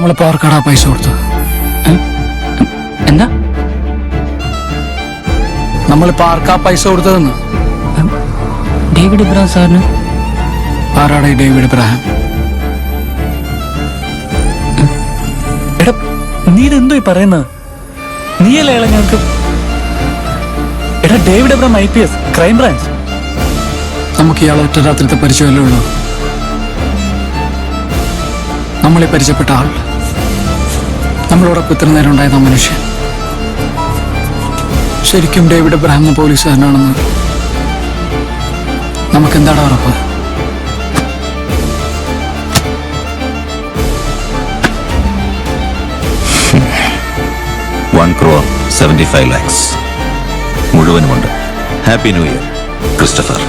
നമ്മളിപ്പോ ആർക്കാടാ പൈസ കൊടുത്തത്? എന്താ? നമ്മളിപ്പോ ആർക്കാ പൈസ കൊടുത്തതെന്ന്? ഡേവിഡ് ഇബ്രാഹിം സാറിന്. ആരാടാ ഈ ഡേവിഡ് ഇബ്രാഹിം? എടാ, നീ ഇതെന്തോ ഈ പറയുന്നത്? നീയല്ലേ ഇള ഞങ്ങൾക്ക്? എടാ, David Ibrahim IPS crime branch. നമുക്ക് ഇയാളെ ഒറ്റ രാത്രിത്തെ പരിചയമല്ലേ ഉള്ളൂ. നമ്മളെ പരിചയപ്പെട്ട ആൾ, നമ്മളോടൊപ്പം ഇത്ര നേരം ഉണ്ടായിരുന്ന മനുഷ്യൻ ശരിക്കും ഡേവിഡ് ഇബ്രാഹിം എന്ന പോലീസുകാരനാണെന്ന് നമുക്കെന്താടാ ഉറപ്പ്? 1,75,00,000 മുഴുവനുമുണ്ട്. Happy new year Christopher.